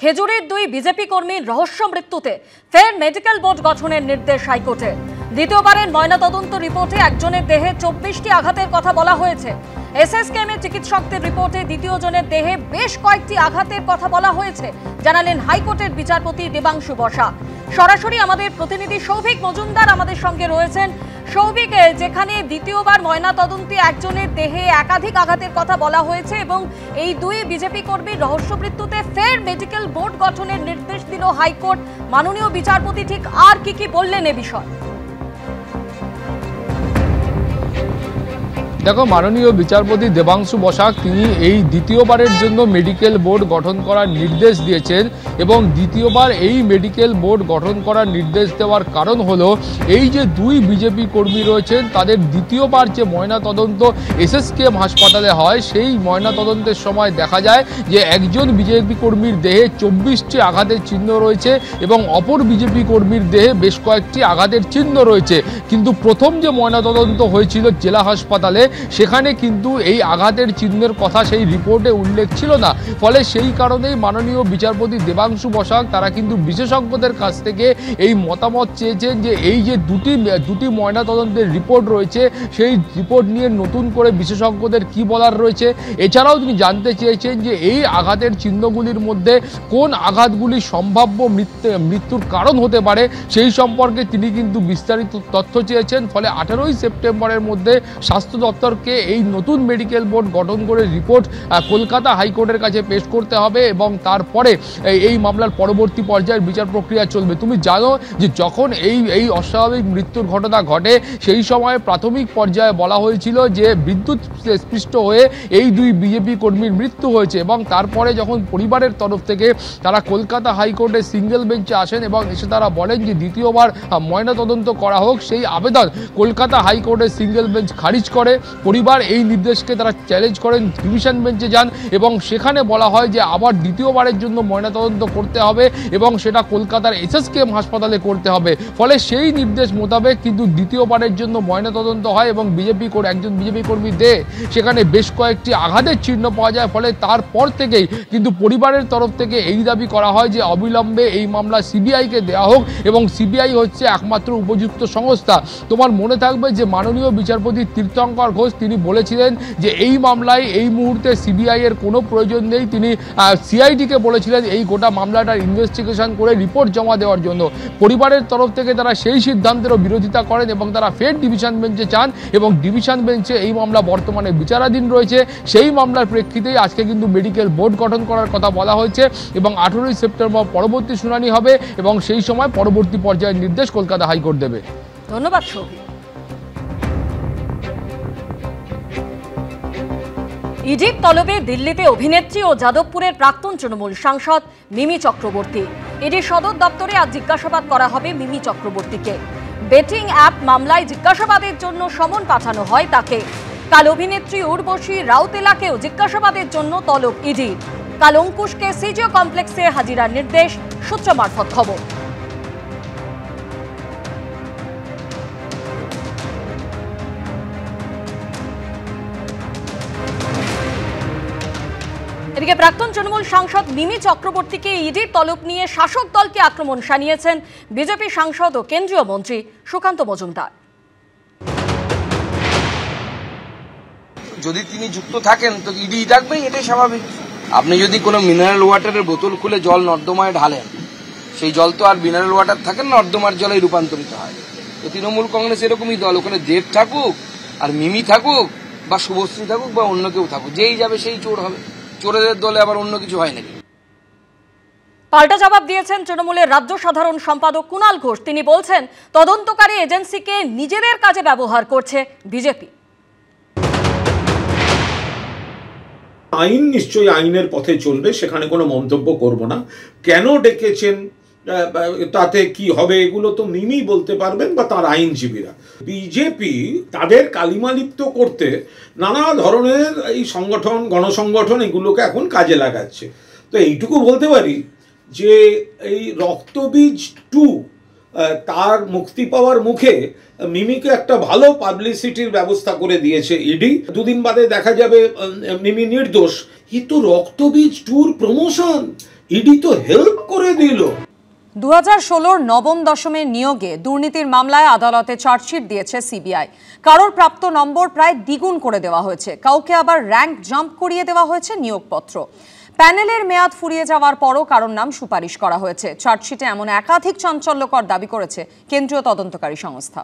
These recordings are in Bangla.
খেজুরির দুই বিজেপি কর্মীর রহস্য মৃত্যুতে ফের মেডিকেল বোর্ড গঠনের নির্দেশ হাইকোর্টে। দ্বিতীয়বারের ময়নাতদন্ত রিপোর্টে একজনের দেহে 24টি আঘাতের কথা বলা হয়েছে। এসএসকেএমের চিকিৎসকদের রিপোর্টে দ্বিতীয় জনের দেহে বেশ কয়েকটি আঘাতের কথা বলা হয়েছে, জানালেন হাইকোর্টের বিচারপতি দেবাংশু বসা। সরাসরি আমাদের প্রতিনিধি সৌভিক মজুমদার আমাদের সঙ্গে রয়েছেন। সৌভিক, যেখানে দ্বিতীয়বার ময়নাতদন্তে একজনের দেহে একাধিক আঘাতের কথা বলা হয়েছে এবং এই দুই বিজেপি কর্মীর রহস্য মৃত্যুতে ফের মেডিকেল বোর্ড গঠনের নির্দেশ দিল হাইকোর্ট, মাননীয় বিচারপতি ঠিক আর কি বললেন এ বিষয়ে? দেখো, মাননীয় বিচারপতি দেবাংশু বসাক তিনি এই দ্বিতীয়বারের জন্য মেডিকেল বোর্ড গঠন করার নির্দেশ দিয়েছেন এবং দ্বিতীয়বার এই মেডিকেল বোর্ড গঠন করার নির্দেশ দেওয়ার কারণ হলো এই যে দুই বিজেপি কর্মী রয়েছেন তাদের দ্বিতীয়বার যে ময়নাতদন্ত এসএসকেএম হাসপাতালে হয় সেই ময়নাতদন্তের সময় দেখা যায় যে একজন বিজেপি কর্মীর দেহে 24টি আঘাতের চিহ্ন রয়েছে এবং অপর বিজেপি কর্মীর দেহে বেশ কয়েকটি আঘাতের চিহ্ন রয়েছে। কিন্তু প্রথম যে ময়নাতদন্ত হয়েছিল জেলা হাসপাতালে সেখানে কিন্তু এই আঘাতের চিহ্নের কথা সেই রিপোর্টে উল্লেখ ছিল না। ফলে সেই কারণেই মাননীয় বিচারপতি দেবাংশু বসাক তারা কিন্তু বিশেষজ্ঞদের কাছ থেকে এই মতামত চেয়েছেন যে এই যে দুটি ময়নাতদন্তের রিপোর্ট রয়েছে সেই রিপোর্ট নিয়ে নতুন করে বিশেষজ্ঞদের কি বলার রয়েছে। এছাড়াও তিনি জানতে চেয়েছেন যে এই আঘাতের চিহ্নগুলির মধ্যে কোন আঘাতগুলি সম্ভাব্য মৃত্যুর কারণ হতে পারে সেই সম্পর্কে তিনি কিন্তু বিস্তারিত তথ্য চেয়েছেন। ফলে 18ই সেপ্টেম্বরের মধ্যে স্বাস্থ্য দপ্তরকে এই নতুন মেডিকেল বোর্ড গঠন করে রিপোর্ট কলকাতা হাইকোর্টের কাছে পেশ করতে হবে এবং তারপরে এই মামলার পরবর্তী পর্যায়ের বিচার প্রক্রিয়া চলবে। তুমি জানো যে যখন এই অস্বাভাবিক মৃত্যুর ঘটনা ঘটে সেই সময় প্রাথমিক পর্যায়ে বলা হয়েছিল যে বিদ্যুৎ স্পৃষ্ট হয়ে এই দুই বিজেপি কর্মীর মৃত্যু হয়েছে এবং তারপরে যখন পরিবারের তরফ থেকে তারা কলকাতা হাইকোর্টের সিঙ্গেল বেঞ্চে আসেন এবং এসে তারা বলেন যে দ্বিতীয়বার ময়নাতদন্ত করা হোক, সেই আবেদন কলকাতা হাইকোর্টের সিঙ্গেল বেঞ্চ খারিজ করে। পরিবার এই নির্দেশকে তারা চ্যালেঞ্জ করেন, ডিভিশন বেঞ্চে যান এবং সেখানে বলা হয় যে আবার দ্বিতীয়বারের জন্য ময়নাতদন্ত করতে হবে এবং সেটা কলকাতার এসএসকেএম হাসপাতালে করতে হবে। ফলে সেই নির্দেশ মোতাবেক কিন্তু দ্বিতীয়বারের জন্য ময়নাতদন্ত হয় এবং একজন বিজেপি কর্মীর দেহে সেখানে বেশ কয়েকটি আঘাতের চিহ্ন পাওয়া যায়। ফলে তারপর থেকেই কিন্তু পরিবারের তরফ থেকে এই দাবি করা হয় যে অবিলম্বে এই মামলা সিবিআইকে দেওয়া হোক এবং সিবিআই হচ্ছে একমাত্র উপযুক্ত সংস্থা। তোমার মনে থাকবে যে মাননীয় বিচারপতি তীর্থঙ্কর ঘোষ তিনি বলেছিলেন যে এই মামলায় এই মুহূর্তে সিবিআই এর কোনো প্রয়োজন নেই। তিনি সিআইডিকে বলেছিলেন এই গোটা মামলাটার ইনভেস্টিগেশন করে রিপোর্ট জমা দেওয়ার জন্য। পরিবারের তরফ থেকে তারা সেই সিদ্ধান্তেরও বিরোধিতা করেন এবং তারা ফের ডিভিশন বেঞ্চে চান এবং ডিভিশন বেঞ্চে এই মামলা বর্তমানে বিচারাধীন রয়েছে। সেই মামলার প্রেক্ষিতেই আজকে কিন্তু মেডিকেল বোর্ড গঠন করার কথা বলা হয়েছে এবং 18ই সেপ্টেম্বর পরবর্তী শুনানি হবে এবং সেই সময় পরবর্তী পর্যায়ের নির্দেশ কলকাতা হাইকোর্ট দেবে। ধন্যবাদ সৌভিক। ইডির তলবে দিল্লিতে অভিনেত্রী ও যাদবপুরের প্রাক্তন তৃণমূল সাংসদ মিমি চক্রবর্তী। ইডির সদর দপ্তরে আজ জিজ্ঞাসাবাদ করা হবে মিমি চক্রবর্তীকে। বেটিং অ্যাপ মামলায় জিজ্ঞাসাবাদের জন্য সমন পাঠানো হয় তাকে। কাল অভিনেত্রী উর্বশী রাউতেলাকেও জিজ্ঞাসাবাদের জন্য তলব ইডির। কাল অঙ্কুশকে সিজিও কমপ্লেক্সে হাজিরার নির্দেশ, সূত্র মারফত খবর। এদিকে প্রাক্তন তৃণমূল সাংসদ মিমি চক্রবর্তীকে ইডির তলব নিয়ে শাসক দলকে আক্রমণ শানিয়েছেন বিজেপি সাংসদ ও কেন্দ্রীয় মন্ত্রী সুকান্ত মজুমদার। যদি তিনি যুক্ত থাকেন তো ইডি ডাকবেই, এটাই স্বাভাবিক। আপনি যদি কোনো মিনারেল ওয়াটারের বোতল খুলে জল নর্দমায় ঢালেন, সেই জল তো আর মিনারেল ওয়াটার থাকে না, নর্দমার জলে রূপান্তরিত হয়। তো তৃণমূল কংগ্রেস এরকমই দল, ওখানে দেব থাকুক আর মিমি থাকুক বা শুভশ্রী থাকুক বা অন্য কেউ থাকুক, যেই যাবে সেই চোর হবে। চোরেদের দলে আবার অন্য কিছু হয় নাকি? পাল্টা জবাব দিয়েছেন তৃণমূলের রাজ্য সাধারণ সম্পাদক কুণাল ঘোষ। তিনি বলছেন তদন্তকারী এজেন্সিকে নিজেদের কাজে ব্যবহার করছে বিজেপি। আইন নিশ্চয়ই আইনের পথে চলবে, সেখানে কোনো মন্তব্য করব না। কেন ডেকেছেন, তাতে কি হবে, এগুলো তো মিমি বলতে পারবেন বা তার আইনজীবীরা। বিজেপি তাদের কালিমালিপ্ত করতে নানা ধরনের এই সংগঠন, গণসংগঠন এগুলোকে এখন কাজে লাগাচ্ছে। তো এইটুকু বলতে পারি যে এই রক্তবীজ 2 তার মুক্তি পাওয়ার মুখে মিমিকে একটা ভালো পাবলিসিটির ব্যবস্থা করে দিয়েছে ইডি। দুদিন বাদে দেখা যাবে মিমি নির্দোষ। এ তো রক্তবীজ 2 প্রমোশন, ইডি তো হেল্প করে দিল। 2016 নবম দশমের নিয়োগে দুর্নীতির মামলায় আদালতে চার্জশিট দিয়েছে সিবিআই। কারোর প্রাপ্ত নম্বর প্রায় দ্বিগুণ করে দেওয়া হয়েছে, কাউকে আবার র্যাঙ্ক জাম্প করিয়ে দেওয়া হয়েছে নিয়োগপত্র। প্যানেলের মেয়াদ ফুরিয়ে যাওয়ার পরও কারোর নাম সুপারিশ করা হয়েছে। চার্জশিটে এমন একাধিক চাঞ্চল্যকর দাবি করেছে কেন্দ্রীয় তদন্তকারী সংস্থা।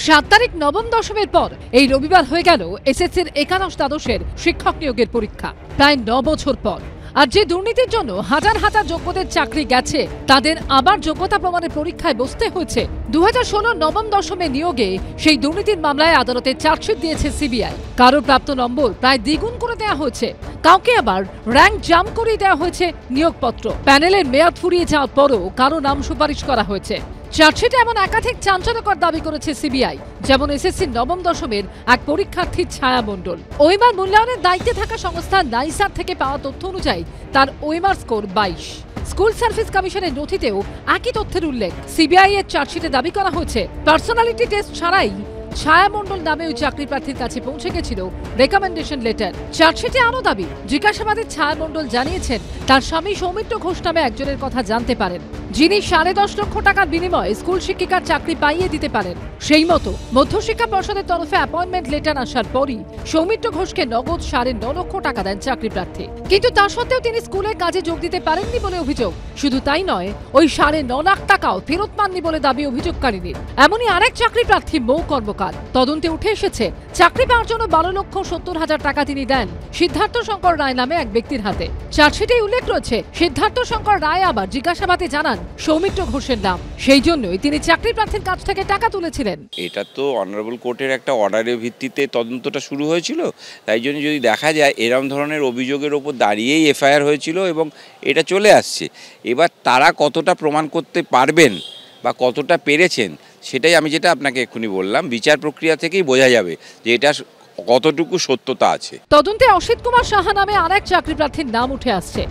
7 তারিখ নবম দশমের পর এই রবিবার হয়ে গেল এসএসসির একাদশ দ্বাদশের শিক্ষক নিয়োগের পরীক্ষা, প্রায় 9 বছর পর। আর যে দুর্নীতির জন্য হাজার হাজার যোগ্যদের চাকরি গেছে, তাদের আবার যোগ্যতা প্রমাণের পরীক্ষায় বসতে হয়েছে। 2016 নবম দশমে নিয়োগে সেই দুর্নীতির মামলায় আদালতে চার্জশিট দিয়েছে সিবিআই। কারোর প্রাপ্ত নম্বর প্রায় দ্বিগুণ করে দেওয়া হয়েছে, কাউকে আবার র্যাঙ্ক জাম্প করিয়ে দেওয়া হয়েছে নিয়োগপত্র। প্যানেলের মেয়াদ ফুরিয়ে যাওয়ার পরও কারো নাম সুপারিশ করা হয়েছে। চার্জশিটে এমন একাধিক চাঞ্চল্যকর দাবি করেছে সিবিআই, যেমন এসএসসির নবম দশমের এক পরীক্ষার্থী ছায়া মণ্ডল। ওএমআর মূল্যায়নের দায়িত্বে থাকা সংস্থা নাইসার থেকে পাওয়া তথ্য অনুযায়ী তার ওএমআর স্কোর 22। স্কুল সার্ভিস কমিশনের নথিতেও একই তথ্যের উল্লেখ। সিবিআই এর চার্জশিটে দাবি করা হয়েছে পার্সোনালিটি টেস্ট ছাড়াই ছায়া মণ্ডল নামে ওই চাকরি প্রার্থীর কাছে পৌঁছে গেছিল রেকমেন্ডেশন লেটার। চার্জশিটে আরও দাবি, জিজ্ঞাসাবাদে ছায়া মণ্ডল জানিয়েছেন তার স্বামী সৌমিত্র ঘোষ নামে একজনের কথা জানতে পারেন, যিনি 10.5 লক্ষ টাকার বিনিময়ে স্কুল শিক্ষিকার চাকরি পাইয়ে দিতে পারেন। সেই মতো মধ্যশিক্ষা পর্ষদের তরফে অ্যাপয়েন্টমেন্ট লেটার আসার পরই সৌমিত্র ঘোষকে নগদ 9.5 লক্ষ টাকা দেন চাকরি প্রার্থী। কিন্তু তা সত্ত্বেও তিনি স্কুলের কাজে যোগ দিতে পারেননি বলে অভিযোগ। শুধু তাই নয়, ওই 9.5 লাখ টাকাও ফেরত পাননি বলে দাবি অভিযোগকারীদের। এমনই আরেক চাকরি প্রার্থী মৌ কর্মকার। তদন্তে উঠে এসেছে চাকরি পাওয়ার জন্য 12,70,000 টাকা তিনি দেন সিদ্ধার্থ শঙ্কর রায় নামে এক ব্যক্তির হাতে। চার্জশিটে উল্লেখ রয়েছে, সিদ্ধার্থ শঙ্কর রায় আবার জিজ্ঞাসাবাদে জানান সৌমিত্র ঘোষের নাম, সেই জন্যই তিনি চাকরি প্রার্থীর কাছ থেকে টাকা তুলেছিলেন। এটা তো অনারেবল কোর্টের একটা অর্ডারের ভিত্তিতে তদন্তটা শুরু হয়েছিল, তাই জন্য যদি দেখা যায় এরকম ধরনের অভিযোগের ওপর দাঁড়িয়েই এফআইআর হয়েছিল এবং এটা চলে আসছে। এবার তারা কতটা প্রমাণ করতে পারবেন বা কতটা পেরেছেন, সেটাই আমি যেটা আপনাকে এক্ষুনি বললাম, বিচার প্রক্রিয়া থেকেই বোঝা যাবে যে এটা কতটুকু সত্যতা আছে। তদন্তে অসিত কুমার সাহা নামে আরেক চাকরি প্রার্থীর নাম উঠে আসছে।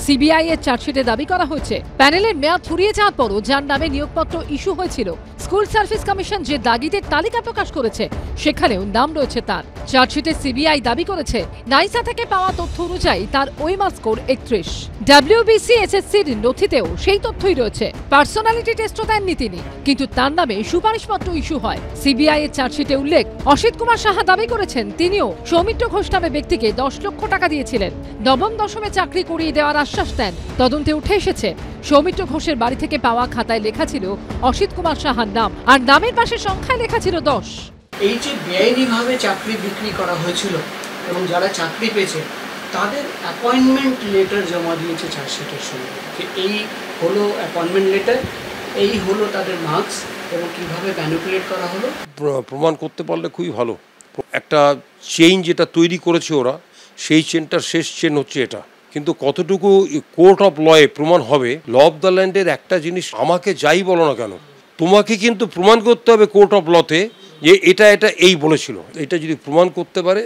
সিবিআই এর চার্জশিটে দাবি করা হয়েছে, প্যানেলের মেয়াদ ফুরিয়ে যাওয়ার পরও যার নামে নিয়োগপত্র ইস্যু হয়েছিল, স্কুল সার্ভিস কমিশন যে দাগিদের তালিকা প্রকাশ করেছে সেখানেও নাম রয়েছে তার। চার্জশিটে সিবিআই দাবি করেছে, নাইসা থেকে পাওয়া তথ্য অনুযায়ী তার ওএমআর স্কোর 31। ডাব্লিউবিসি এসএসসির নথিতেও সেই তথ্যই রয়েছে। পার্সোনালিটি টেস্টও দেননি তিনি, কিন্তু তার নামে সুপারিশপত্র ইস্যু হয়। সিবিআই এর চার্জশিটে উল্লেখ, অসিত কুমার সাহা দাবি করেছেন তিনিও সৌমিত্র ঘোষ নামে ব্যক্তিকে 10 লক্ষ টাকা দিয়েছিলেন, নবম দশমে চাকরি করিয়ে দেওয়ার আশ্বাস দেন। তদন্তে উঠে এসেছে, সৌমিত্র ঘোষের বাড়ি থেকে পাওয়া খাতায় লেখা ছিল অসিত কুমার সাহার নাম, আর নামের পাশে সংখ্যায় লেখা ছিল 10। এই যে বেআইনিভাবে চাকরি বিক্রি করা হয়েছিল এবং যারা চাকরি পেয়েছে তাদের অ্যাপয়েন্টমেন্ট লেটার জমা দিয়েছে চার্জশিটের সঙ্গে, যে এই হলো অ্যাপয়েন্টমেন্ট লেটার, এই হলো তাদের মার্কস এবং কীভাবে ম্যানিপুলেট করা হলো প্রমাণ করতে পারলে খুবই ভালো। একটা চেইন যেটা তৈরি করেছে ওরা, সেই চেনটার শেষ চেন হচ্ছে এটা। কিন্তু কতটুকু কোর্ট অফ লয়ে প্রমাণ হবে, ল অফ দ্য ল্যান্ডের একটা জিনিস, আমাকে যাই বলো না কেন, তোমাকে কিন্তু প্রমাণ করতে হবে কোর্ট অফ লতে যে এটা এই বলেছিল। এটা যদি প্রমাণ করতে পারে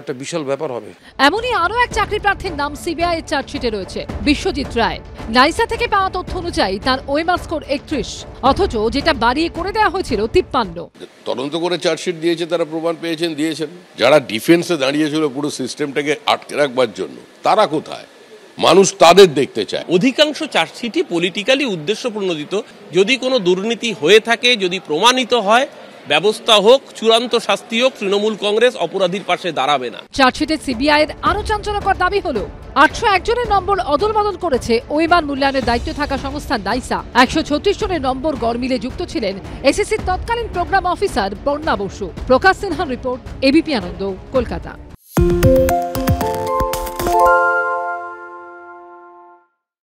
একটা বিশাল ব্যাপার হবে। এমনই আরো এক চাকরি প্রার্থীর নাম সিবিআই এর চার্জশিটে রয়েছে, বিশ্বজিৎ রায়। নাইসা থেকে পাওয়া তথ্য অনুযায়ী তার ওএমআর স্কোর 31, অথচ যেটা বাড়িয়ে করে দেওয়া হয়েছিল 53। তদন্ত করে চার্জশিট দিয়েছে, তারা প্রমাণ দিয়েছেন। যারা ডিফেন্সে দাঁড়িয়েছিল পুরো সিস্টেমটাকে আটকে রাখবার জন্য, তারা কোথায়? মানুষ তাদের দেখতে চায়। অধিকাংশ চার্জশিটই পলিটিক্যালি উদ্দেশ্য প্রণোদিত। যদি কোনো দুর্নীতি হয়ে থাকে, যদি প্রমাণিত হয়, ব্যবস্থা হোক, চূড়ান্ত শাস্তি হোক, তৃণমূল কংগ্রেস অপরাধীর পাশে দাঁড়াবে না। চার্জশিটে সিবিআই এর আরো চাঞ্চল্যকর দাবি হলো, 801 জনের নম্বর অদল বদল করেছে ওএমআর মূল্যায়নের দায়িত্বে থাকা সংস্থা নাইসা। 136 জনের নম্বর গড় মিলে যুক্ত ছিলেন এসএসসির তৎকালীন প্রোগ্রাম অফিসার পর্ণা বসু। প্রকাশ সিনহার রিপোর্ট, এবিপি আনন্দ, কলকাতা।